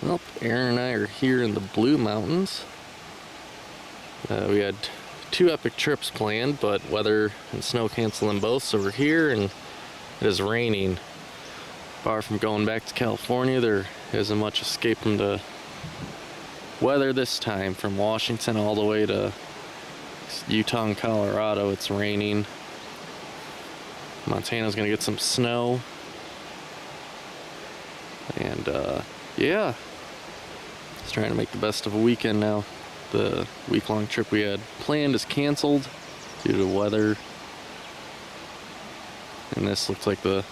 Well, Aaron and I are here in the Blue Mountains. We had 2 epic trips planned, but weather and snow canceling both, so we're here and it is raining. Far from going back to California, there isn't much escaping the weather this time. From Washington all the way to Utah and Colorado, it's raining. Montana's gonna get some snow. And yeah, just trying to make the best of a weekend now. The week-long trip we had planned is canceled due to weather, and this looks like the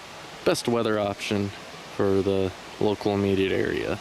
best weather option for the local immediate area.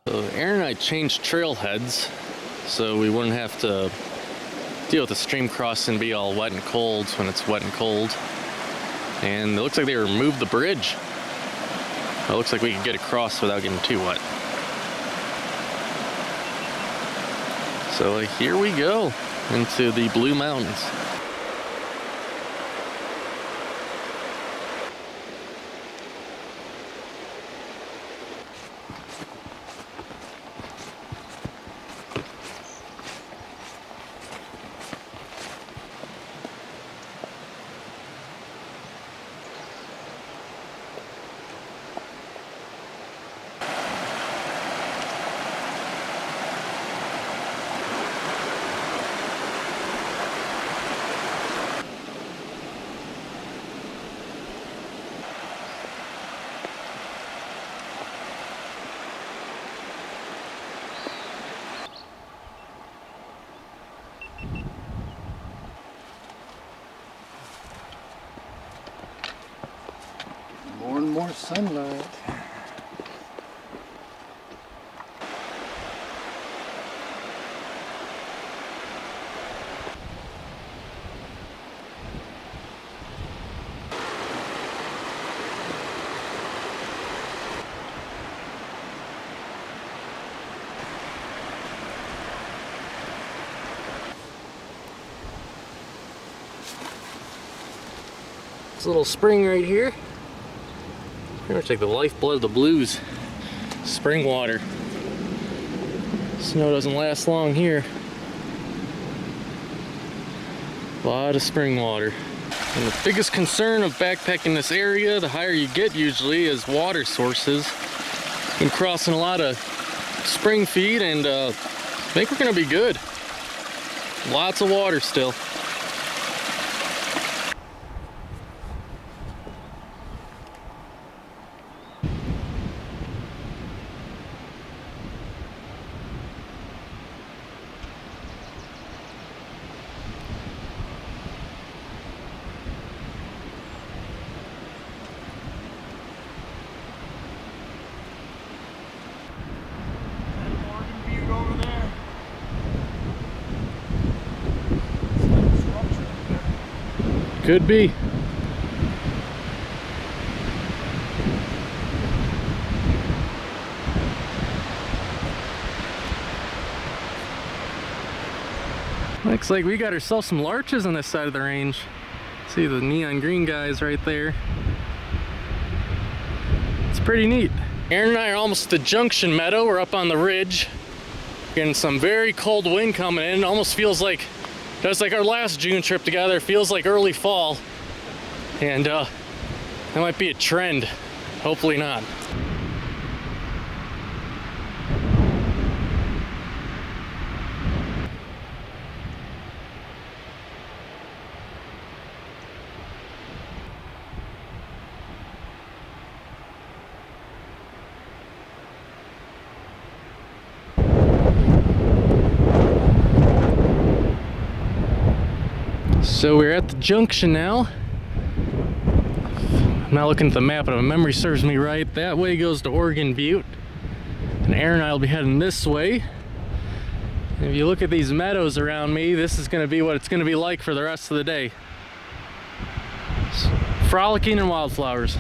So Aaron and I changed trailheads so we wouldn't have to deal with the stream crossing and be all wet and cold when it's wet and cold. And it looks like they removed the bridge. It looks like we could get across without getting too wet. So here we go into the Blue Mountains. More and more sunlight. This little spring right here, pretty much like the lifeblood of the Blues. Spring water. Snow doesn't last long here. A lot of spring water. And the biggest concern of backpacking this area, the higher you get usually, is water sources. Been crossing a lot of spring feed, and I think we're gonna be good. Lots of water still. Oregon Butte over there. Could be. Looks like we got ourselves some larches on this side of the range. See the neon green guys right there. It's pretty neat. Aaron and I are almost at the junction meadow. We're up on the ridge. Getting some very cold wind coming in. It almost feels like, just like our last June trip together, it feels like early fall. And That might be a trend. Hopefully not. So we're at the junction now. I'm not looking at the map, but if my memory serves me right, that way goes to Oregon Butte. And Aaron and I will be heading this way. And if you look at these meadows around me, this is going to be what it's going to be like for the rest of the day. Frolicking in wildflowers.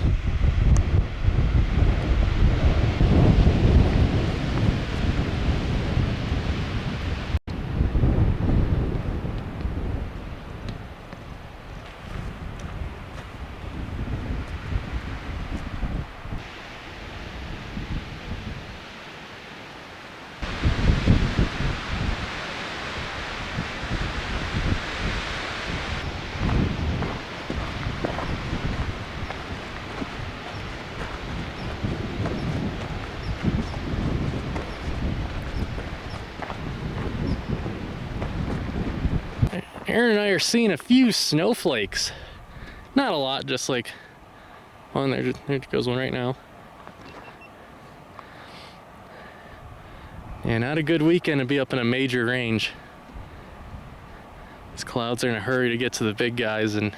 Aaron and I are seeing a few snowflakes. Not a lot, just like one there. There goes one right now. Yeah, not a good weekend to be up in a major range. These clouds are in a hurry to get to the big guys, and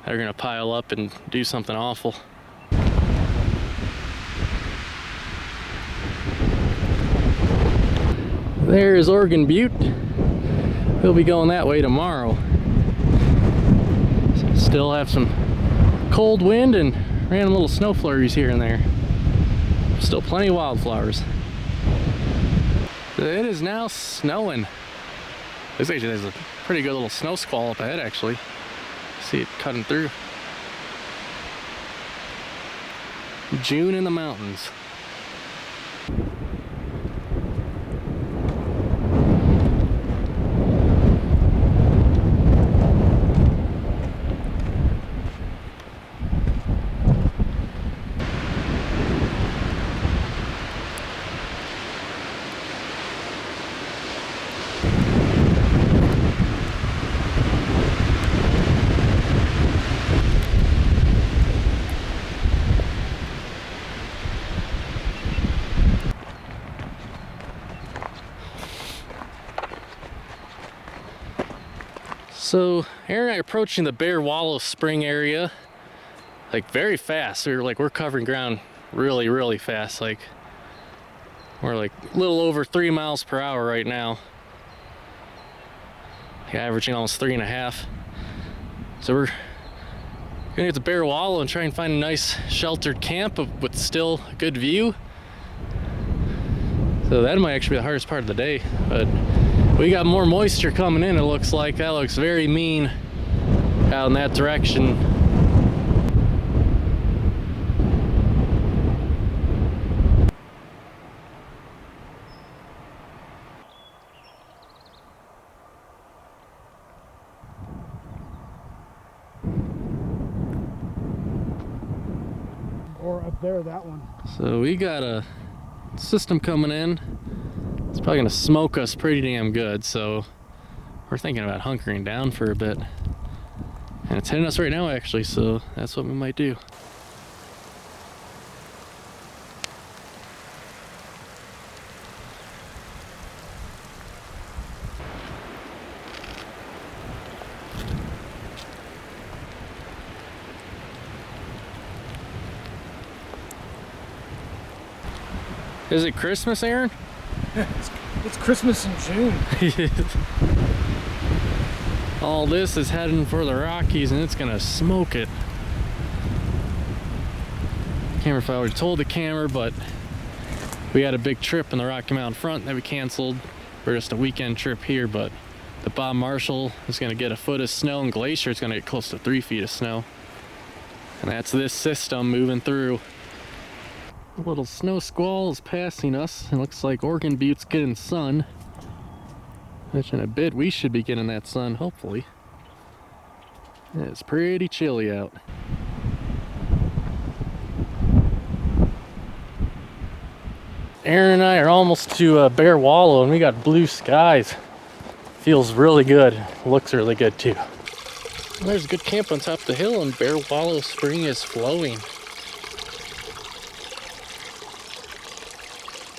they're gonna pile up and do something awful. There's Oregon Butte. We'll be going that way tomorrow. Still have some cold wind and random little snow flurries here and there. Still plenty of wildflowers. It is now snowing. There's a pretty good little snow squall up ahead, actually. See it cutting through. June in the mountains. So Aaron and I are approaching the Bear Wallow Spring area like very fast. We're covering ground really fast. Like we're like a little over 3 miles per hour right now. Averaging almost 3.5. So we're gonna get to Bear Wallow and try and find a nice sheltered camp with still a good view. So that might actually be the hardest part of the day, but we got more moisture coming in, it looks like. That looks very mean out in that direction. Or up there, that one. So we got a system coming in. It's probably gonna smoke us pretty damn good, so we're thinking about hunkering down for a bit. And it's hitting us right now, actually, so that's what we might do. Is it Christmas, Aaron? It's Christmas in June. All this is heading for the Rockies, and it's gonna smoke it. Can't remember if I already told the camera, but we had a big trip in the Rocky Mountain front that we canceled for just a weekend trip here, but the Bob Marshall is gonna get a foot of snow, and Glacier is gonna get close to 3 feet of snow. And that's this system moving through. A little snow squall is passing us. It looks like Oregon Butte's getting sun. Which in a bit we should be getting that sun, hopefully. It's pretty chilly out. Aaron and I are almost to Bear Wallow, and we got blue skies. Feels really good. Looks really good too. There's a good camp on top of the hill, and Bear Wallow Spring is flowing.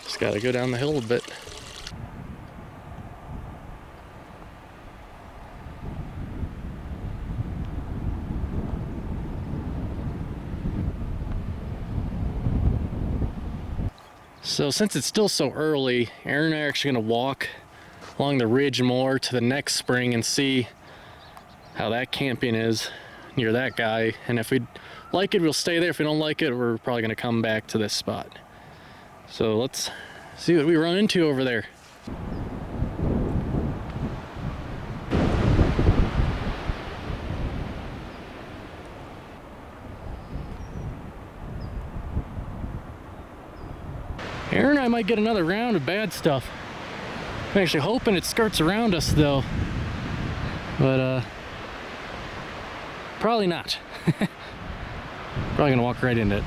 Just gotta go down the hill a bit. So since it's still so early, Aaron and I are actually gonna walk along the ridge more to the next spring and see how that camping is near that guy. And if we like it, we'll stay there. If we don't like it, we're probably gonna come back to this spot. So let's see what we run into over there. Aaron and I might get another round of bad stuff. I'm actually hoping it skirts around us though, but probably not. Probably gonna walk right into it.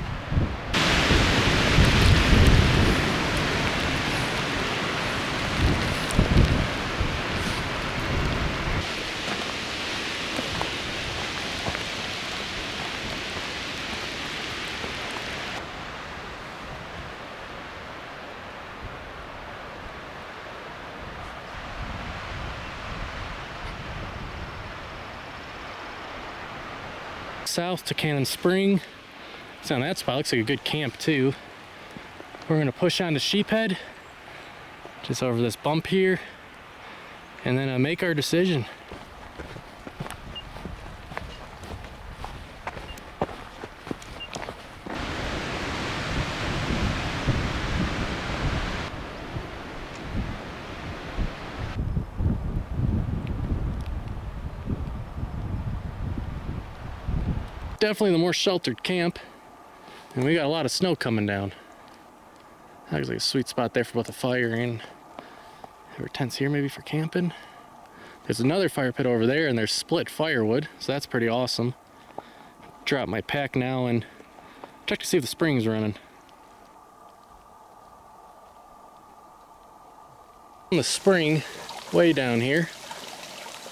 South to Cannon Spring. So on that spot looks like a good camp too. We're gonna push on to Sheephead, just over this bump here, and then make our decision. Definitely the more sheltered camp, and we got a lot of snow coming down. That looks like a sweet spot there for both a fire and our tents here maybe for camping. There's another fire pit over there, and there's split firewood, so that's pretty awesome. Drop my pack now and check to see if the spring's running. The spring way down here.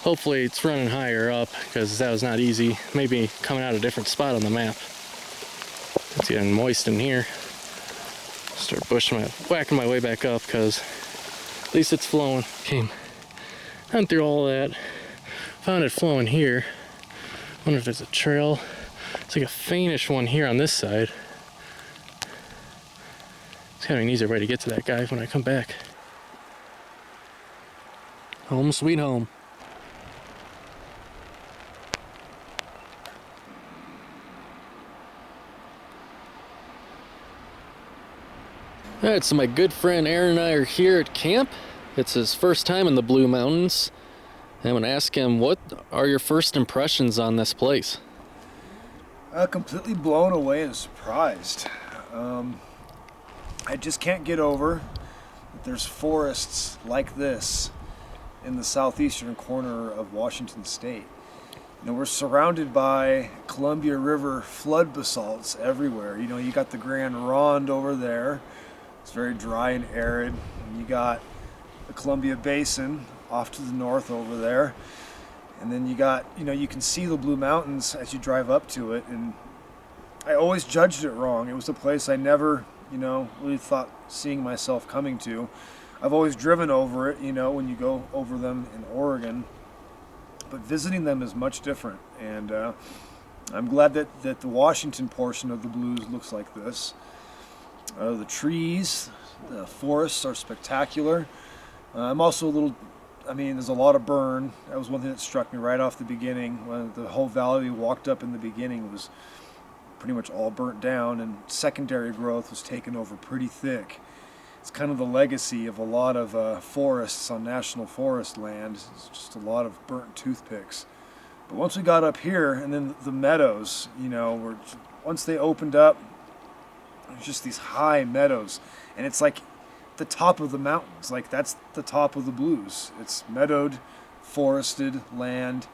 Hopefully it's running higher up, because that was not easy. Maybe coming out a different spot on the map. It's getting moist in here. Start whacking my way back up, because at least it's flowing. Came down through all that. Found it flowing here. Wonder if there's a trail. It's like a faintish one here on this side. It's kind of an easier way to get to that guy when I come back. Home sweet home. Alright, so my good friend Aaron and I are here at camp. It's his first time in the Blue Mountains. And I'm going to ask him, what are your first impressions on this place? Completely blown away and surprised. I just can't get over that there's forests like this in the southeastern corner of Washington State. You know, we're surrounded by Columbia River flood basalts everywhere. You know, you got the Grand Ronde over there. It's very dry and arid. And you got the Columbia Basin off to the north over there. And then you got, you know, you can see the Blue Mountains as you drive up to it. And I always judged it wrong. It was a place I never, you know, really thought seeing myself coming to. I've always driven over it, you know, when you go over them in Oregon. But visiting them is much different. And I'm glad that the Washington portion of the Blues looks like this. The trees, the forests are spectacular. I'm also a little, I mean, there's a lot of burn. That was one thing that struck me right off the beginning. When the whole valley we walked up in the beginning was pretty much all burnt down, and secondary growth was taken over pretty thick. It's kind of the legacy of a lot of forests on national forest land. It's just a lot of burnt toothpicks. But once we got up here, and then the meadows, you know, once they opened up, there's just these high meadows, and it's like the top of the mountains. Like, that's the top of the Blues. It's meadowed, forested land,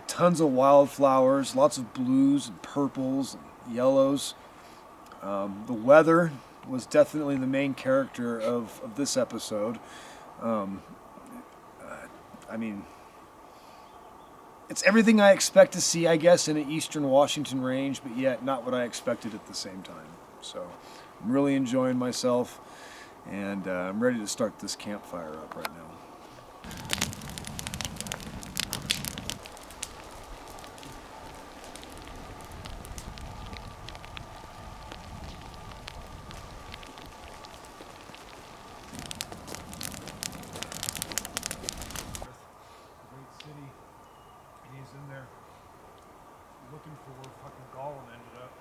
tons of wildflowers, lots of blues and purples and yellows. The weather was definitely the main character of this episode. I mean, it's everything I expect to see, I guess, in an eastern Washington range, but yet not what I expected at the same time. So I'm really enjoying myself, and I'm ready to start this campfire up right now. Great city. He's in there looking for where fucking Gollum ended up.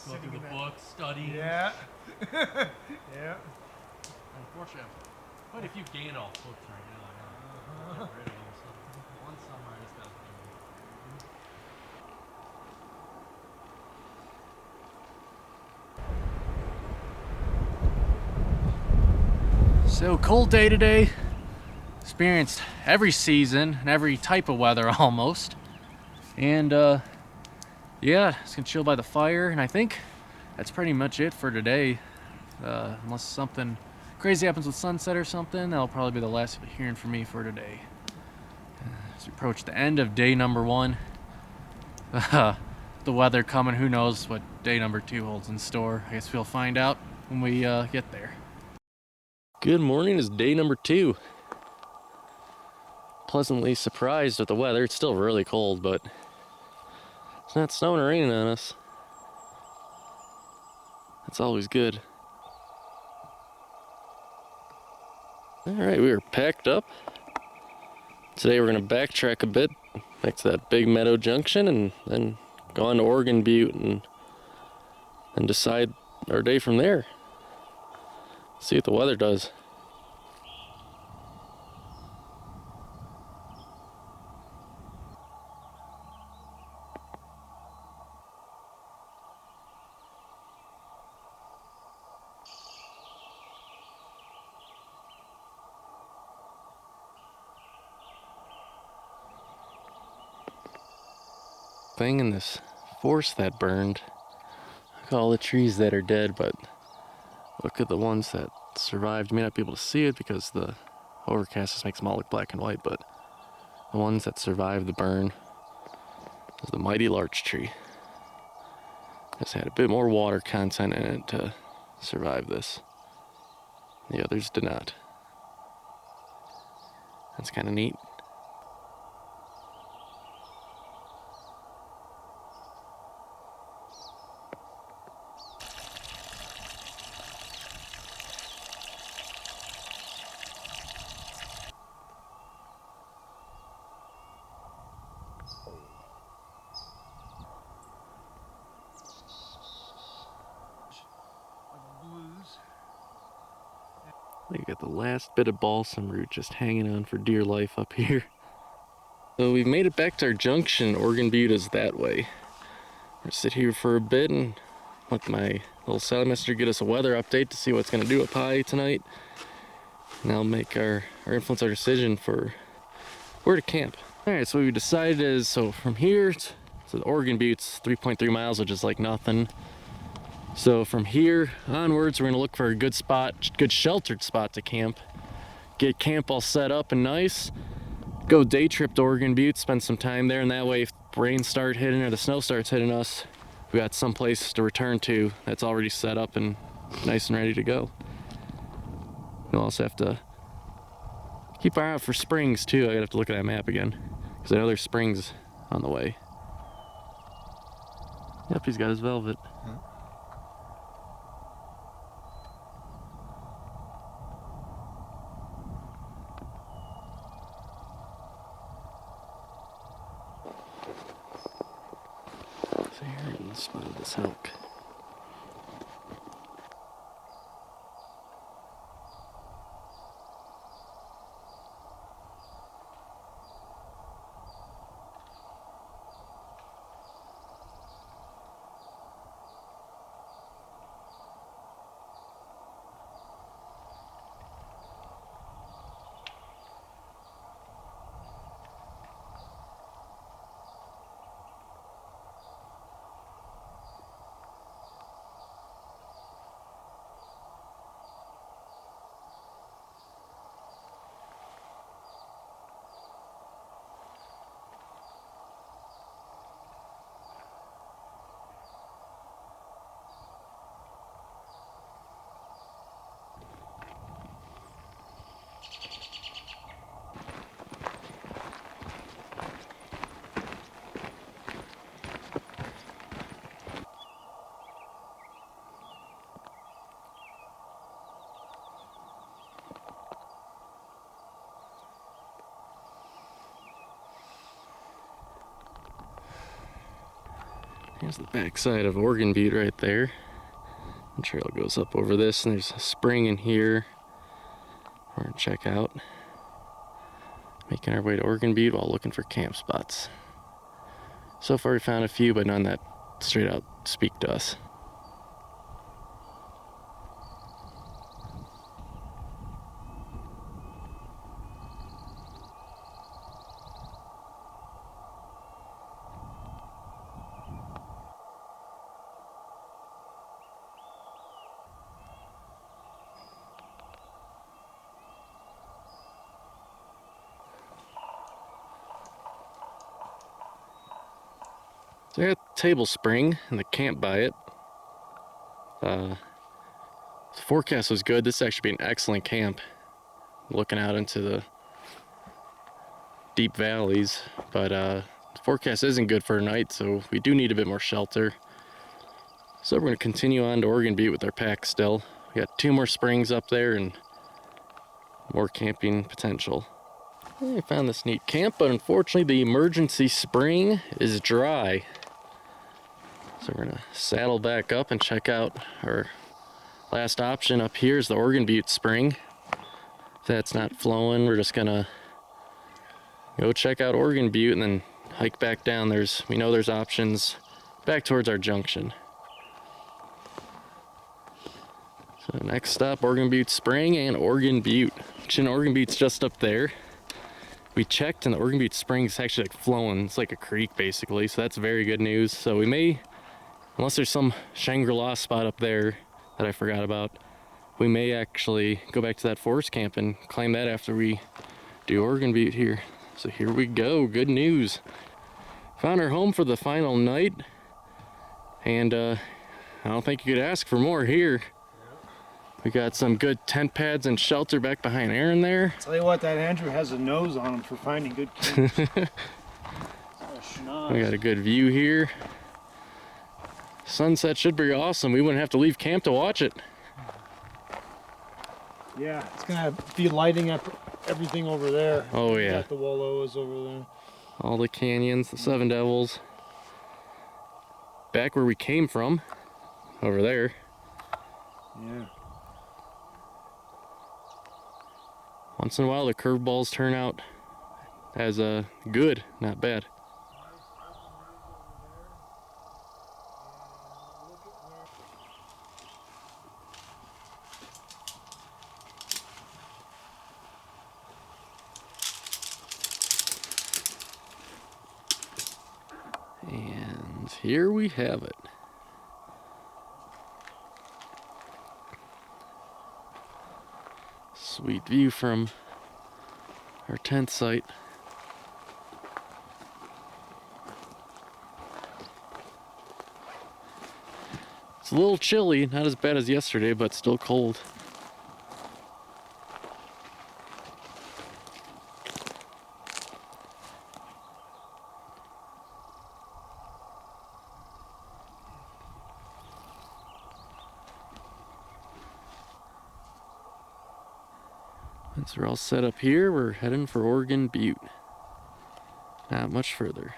Looking at the book, studying. Yeah. Yeah. Unfortunately, quite a few Gandalf books right now. I got rid of them, so one summer I just got them. So cold day today. Experienced every season and every type of weather almost. And yeah, just gonna chill by the fire, and I think that's pretty much it for today. Unless something crazy happens with sunset or something, that'll probably be the last of hearing from me for today. As we approach the end of day number 1, the weather coming, who knows what day number 2 holds in store. I guess we'll find out when we get there. Good morning is day number 2. Pleasantly surprised with the weather. It's still really cold, but it's not snowing or raining on us. That's always good. Alright, we are packed up. Today we're going to backtrack a bit back to that big meadow junction and then go on to Oregon Butte and decide our day from there. See what the weather does. Thing in this forest that burned. Look at all the trees that are dead, but look at the ones that survived. You may not be able to see it because the overcast just makes them all look black and white, but the ones that survived the burn is the mighty larch tree. This had a bit more water content in it to survive this. The others did not. That's kind of neat. You got the last bit of balsam root just hanging on for dear life up here. So we've made it back to our junction. Oregon Butte is that way. We're gonna sit here for a bit and let my little Sally Mister get us a weather update to see what's gonna do up high tonight. And that'll make our influence our decision for where to camp. Alright, so what we decided is, so from here to the Oregon Butte's 3.3 miles, which is like nothing. So from here onwards, we're gonna look for a good spot, good sheltered spot to camp. Get camp all set up and nice. Go day trip to Oregon Butte, spend some time there, and that way if rain starts hitting or the snow starts hitting us, we got some place to return to that's already set up and nice and ready to go. We'll also have to keep our eye out for springs too. I gotta have to look at that map again, because I know there's springs on the way. Yep, he's got his velvet. So here in the spot of this elk. Here's the backside of Oregon Butte right there. The trail goes up over this, and there's a spring in here we're gonna check out. Making our way to Oregon Butte while looking for camp spots. So far we found a few, but none that straight out speak to us. So I got Table Spring and the camp by it. The forecast was good. This actually be an excellent camp. Looking out into the deep valleys, but the forecast isn't good for tonight, so we do need a bit more shelter. So we're going to continue on to Oregon Butte with our pack still. We got 2 more springs up there and more camping potential. I found this neat camp, but unfortunately the emergency spring is dry. So we're gonna saddle back up and check out our last option. Up here is the Oregon Butte spring. If that's not flowing, we're just gonna go check out Oregon Butte and then hike back down. We know there's options back towards our junction. So next stop, Oregon Butte Spring and Oregon Butte. Actually, Oregon Butte's just up there. We checked and the Oregon Butte Spring is actually like flowing. It's like a creek basically, so that's very good news. So we may, unless there's some Shangri-La spot up there that I forgot about, we may actually go back to that forest camp and claim that after we do Oregon Butte here. So here we go, good news. Found our home for the final night, and I don't think you could ask for more here. We got some good tent pads and shelter back behind Aaron there. Tell you what, that Andrew has a nose on him for finding good camps. We got a good view here. Sunset should be awesome. We wouldn't have to leave camp to watch it. Yeah, it's gonna be lighting up everything over there. Oh yeah. Got the Wallowas over there. All the canyons, the Seven Devils. Back where we came from, over there. Yeah. Once in a while the curveballs turn out as good, not bad. And here we have it. Sweet view from our tent site. It's a little chilly, not as bad as yesterday, but still cold. Once we're all set up here, we're heading for Oregon Butte. Not much further.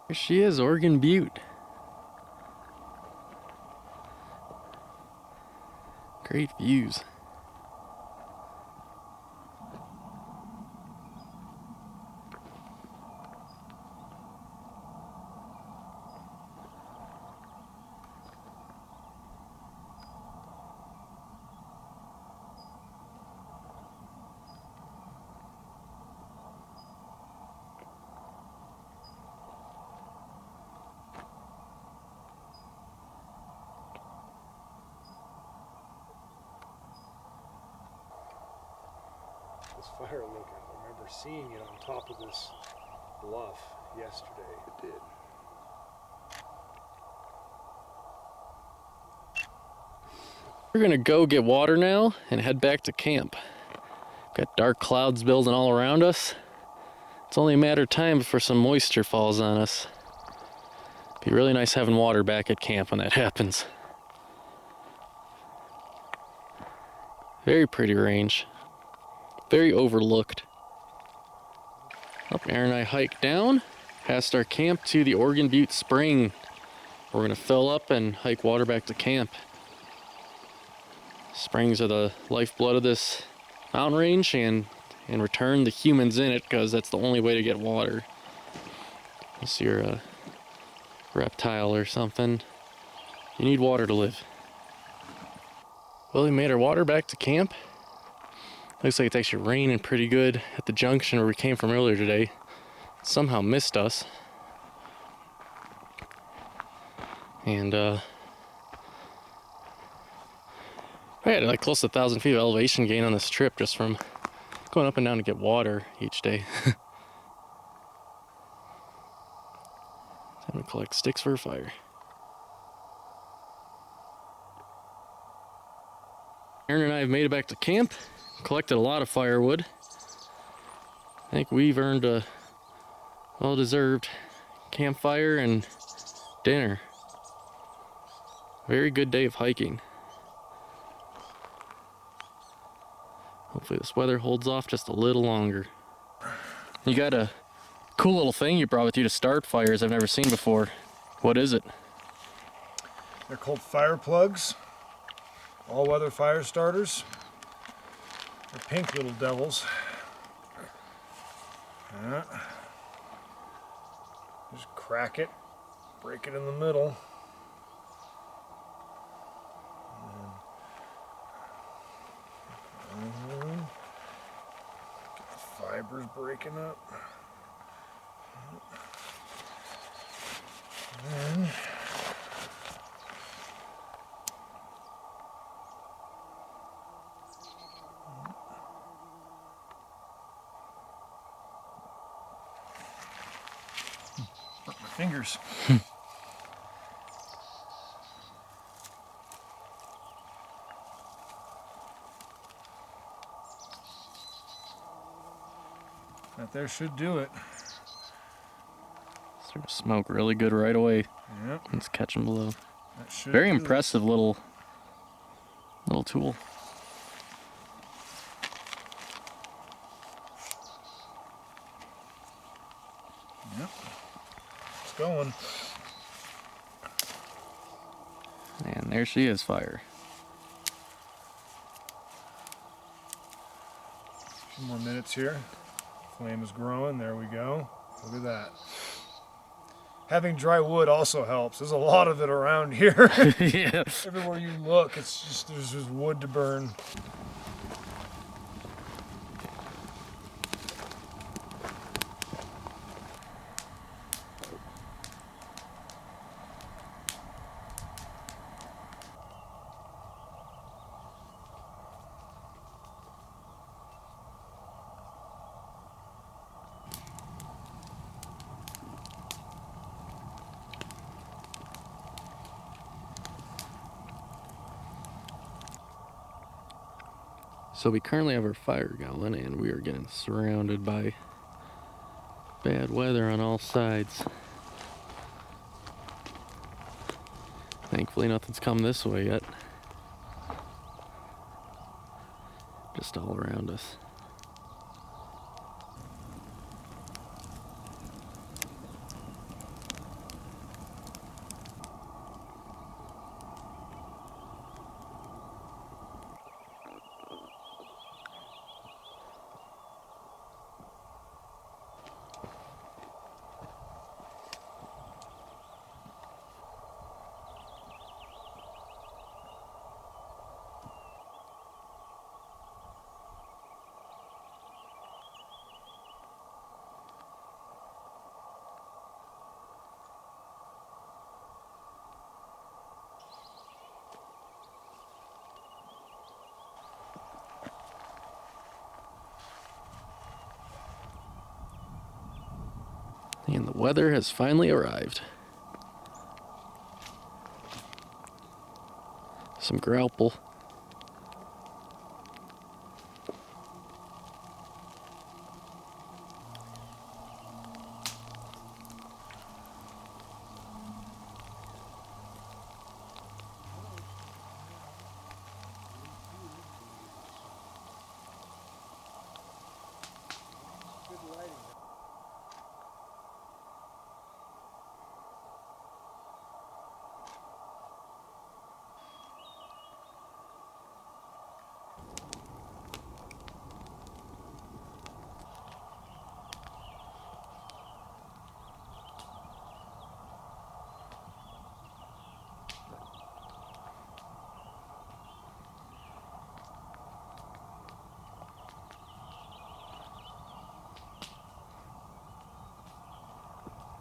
Here she is, Oregon Butte. Great views. this fire look? I remember seeing it on top of this bluff yesterday. It did. We're gonna go get water now and head back to camp. Got dark clouds building all around us. It's only a matter of time before some moisture falls on us. Be really nice having water back at camp when that happens. Very pretty range. Very overlooked. Up, Aaron and I hiked down past our camp to the Oregon Butte Spring. We're gonna fill up and hike water back to camp. Springs are the lifeblood of this mountain range, and in return the humans in it, because that's the only way to get water. Unless you're a reptile or something, you need water to live. Well, we made our water back to camp. Looks like it's actually raining pretty good at the junction where we came from earlier today. It somehow missed us. And I had like close to 1,000 feet of elevation gain on this trip just from going up and down to get water each day. Time to collect sticks for a fire. Aaron and I have made it back to camp, collected a lot of firewood. I think we've earned a well-deserved campfire and dinner. Very good day of hiking. Hopefully this weather holds off just a little longer. You got a cool little thing you brought with you to start fires I've never seen before. What is it? They're called fire plugs. All-weather fire starters. They're pink little devils. Yeah. Just crack it, break it in the middle. Get the fibers breaking up. And then burnt my fingers. That there should do it. Start to smoke really good right away. Yep. It's catching below. That should Very do impressive little tool. it. Yep. It's going. And there she is, fire. A few more minutes here. Flame is growing. There we go. Look at that. Having dry wood also helps. There's a lot of it around here. Yeah. Everywhere you look, there's just wood to burn. So we currently have our fire going and we are getting surrounded by bad weather on all sides. Thankfully nothing's come this way yet. Just all around us. And the weather has finally arrived. Some grapple.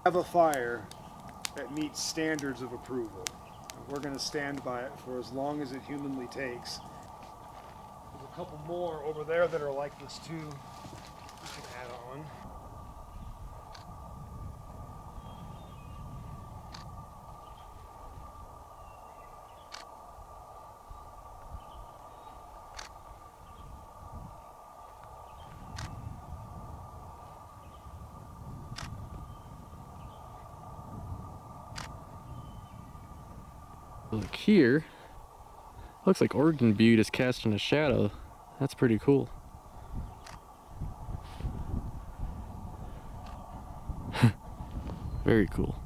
Have a fire that meets standards of approval. We're going to stand by it for as long as it humanly takes. There's a couple more over there that are like this too. We can add on. Look here. Looks like Oregon Butte is casting a shadow. That's pretty cool. Very cool.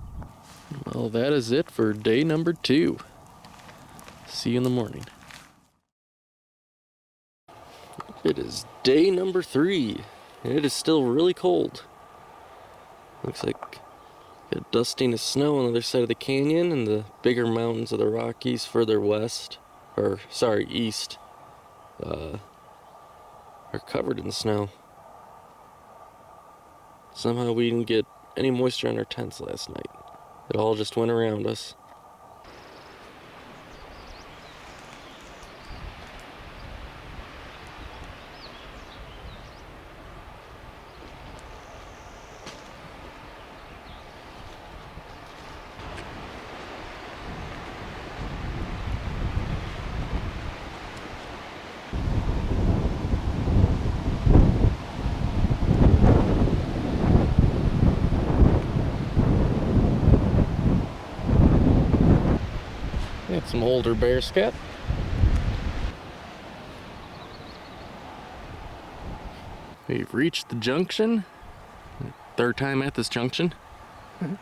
Well, that is it for day number 2. See you in the morning. It is day number 3. And it is still really cold. Looks like a dusting of snow on the other side of the canyon, and the bigger mountains of the Rockies further west, or sorry, east, are covered in snow. Somehow we didn't get any moisture on our tents last night. It all just went around us. Got some older bear scat. We've reached the junction. 3rd time at this junction.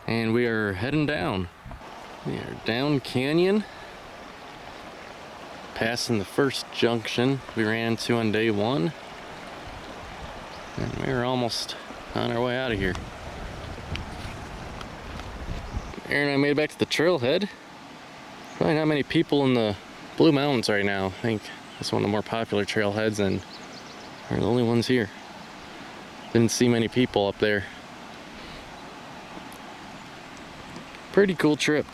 And we are heading down. We are down canyon. Passing the first junction we ran into on day 1. And we're almost on our way out of here. Aaron and I made it back to the trailhead. Probably not many people in the Blue Mountains right now. I think it's one of the more popular trailheads, and we're the only ones here. Didn't see many people up there. Pretty cool trip.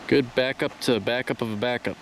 Good backup to backup of a backup.